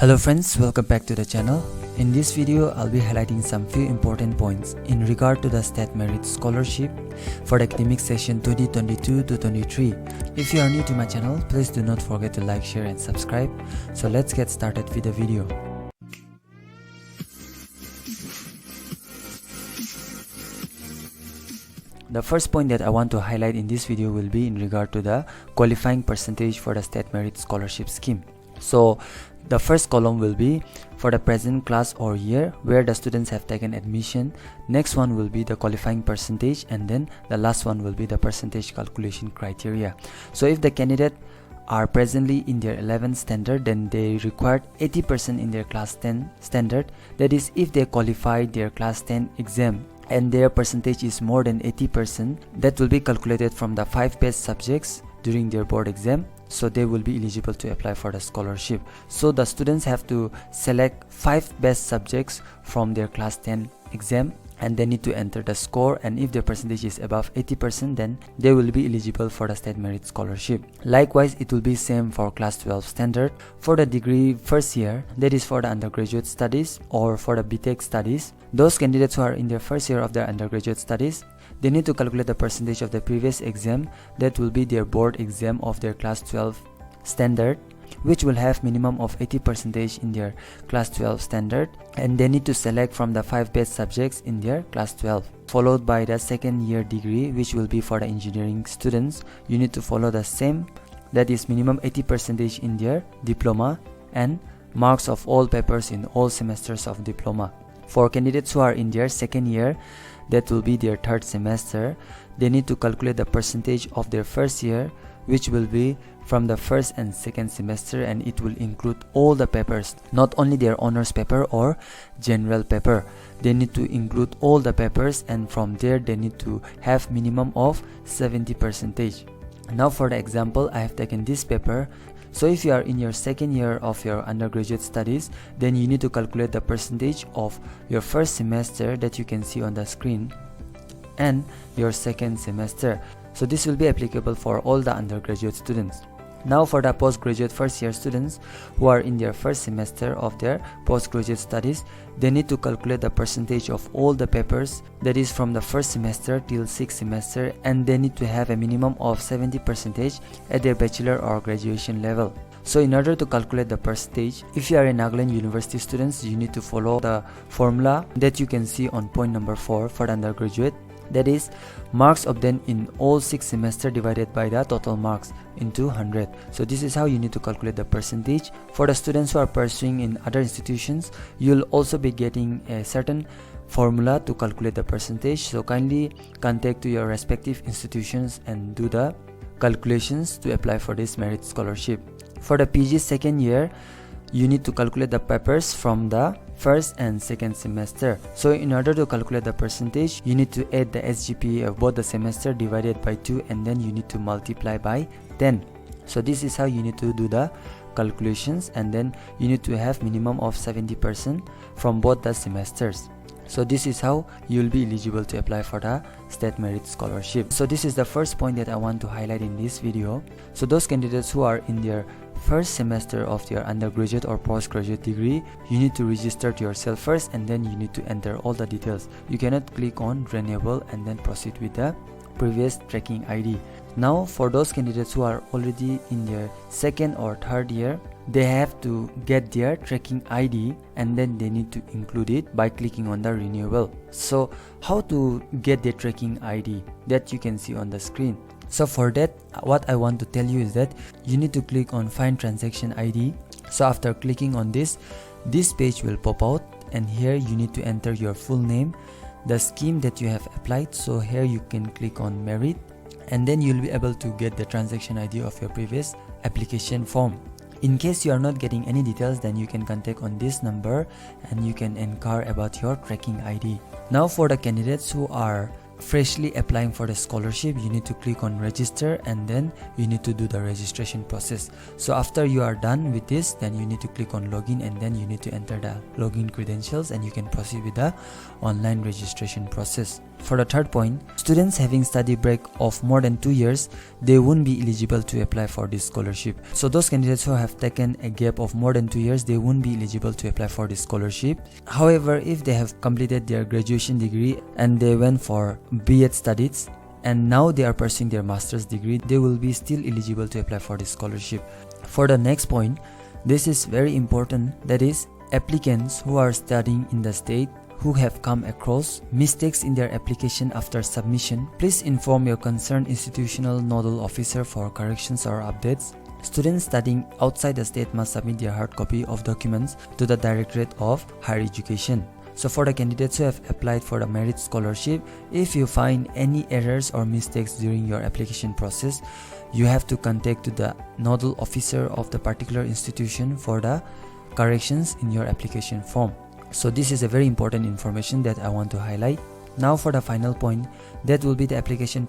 Hello friends, welcome back to the channel. In this video, I'll be highlighting some few important points in regard to the State Merit Scholarship for the academic session 2022-23. If you are new to my channel, please do not forget to like, share and subscribe. So let's get started with the video. The first point that I want to highlight in this video will be in regard to the qualifying percentage for the State Merit Scholarship scheme. So the first column will be for the present class or year where the students have taken admission. Next one will be the qualifying percentage, and then the last one will be the percentage calculation criteria. So if the candidate are presently in their 11th standard, then they required 80% in their class 10 standard. That is, if they qualified their class 10 exam and their percentage is more than 80%, that will be calculated from the 5 best subjects during their board exam. So they will be eligible to apply for the scholarship. So the students have to select 5 best subjects from their class 10 exam, and they need to enter the score, and if their percentage is above 80%, then they will be eligible for the State Merit Scholarship. Likewise, it will be same for class 12 standard. For the degree first year, that is for the undergraduate studies or for the BTech studies, those candidates who are in their first year of their undergraduate studies, they need to calculate the percentage of the previous exam, that will be their board exam of their class 12 standard, which will have minimum of 80% in their class 12 standard, and they need to select from the 5 best subjects in their class 12. Followed by the second year degree, which will be for the engineering students. You need to follow the same, that is minimum 80% in their diploma and marks of all papers in all semesters of diploma. For candidates who are in their second year, that will be their third semester, they need to calculate the percentage of their first year, which will be from the first and second semester, and it will include all the papers, not only their honors paper or general paper. They need to include all the papers, and from there they need to have minimum of 70%. Now for the example, I have taken this paper. So if you are in your second year of your undergraduate studies, then you need to calculate the percentage of your first semester that you can see on the screen and your second semester. So this will be applicable for all the undergraduate students. Now for the postgraduate first year students who are in their first semester of their postgraduate studies, they need to calculate the percentage of all the papers, that is from the first semester till 6th semester, and they need to have a minimum of 70% at their bachelor or graduation level. So in order to calculate the percentage, if you are a Nagaland University students, you need to follow the formula that you can see on point number 4 for the undergraduate. That is, marks obtained in all 6 semesters divided by the total marks into 100. So this is how you need to calculate the percentage. For the students who are pursuing in other institutions, you'll also be getting a certain formula to calculate the percentage. So kindly contact to your respective institutions and do the calculations to apply for this merit scholarship. For the PG second year, you need to calculate the papers from the first and second semester. So in order to calculate the percentage, you need to add the SGPA of both the semester divided by 2, and then you need to multiply by 10. So this is how you need to do the calculations, and then you need to have minimum of 70% from both the semesters. So this is how you will be eligible to apply for the State Merit Scholarship. So this is the first point that I want to highlight in this video. So those candidates who are in their first semester of your undergraduate or postgraduate degree, you need to register yourself first, and then you need to enter all the details. You cannot click on renewal and then proceed with the previous tracking ID. Now for those candidates who are already in their second or third year, they have to get their tracking ID, and then they need to include it by clicking on the renewal. So how to get the tracking ID that you can see on the screen? So for that, what I want to tell you is that you need to click on find transaction ID. So after clicking on this page will pop out, and here you need to enter your full name, the scheme that you have applied. So here you can click on merit, and then you'll be able to get the transaction ID of your previous application form. In case you are not getting any details, then you can contact on this number and you can inquire about your tracking ID. Now for the candidates who are freshly applying for the scholarship, you need to click on register and then you need to do the registration process. So after you are done with this, then you need to click on login and then you need to enter the login credentials and you can proceed with the online registration process. For the third point, students having study break of more than 2 years, they won't be eligible to apply for this scholarship. So those candidates who have taken a gap of more than 2 years, they won't be eligible to apply for this scholarship. However, if they have completed their graduation degree and they went for B.Ed studies and now they are pursuing their master's degree, they will be still eligible to apply for this scholarship. For the next point, this is very important, that is, applicants who are studying in the state who have come across mistakes in their application after submission, please inform your concerned institutional nodal officer for corrections or updates. Students studying outside the state must submit their hard copy of documents to the Directorate of Higher Education. So for the candidates who have applied for the merit scholarship, if you find any errors or mistakes during your application process, you have to contact to the nodal officer of the particular institution for the corrections in your application form. So this is a very important information that I want to highlight. Now for the final point, that will be the application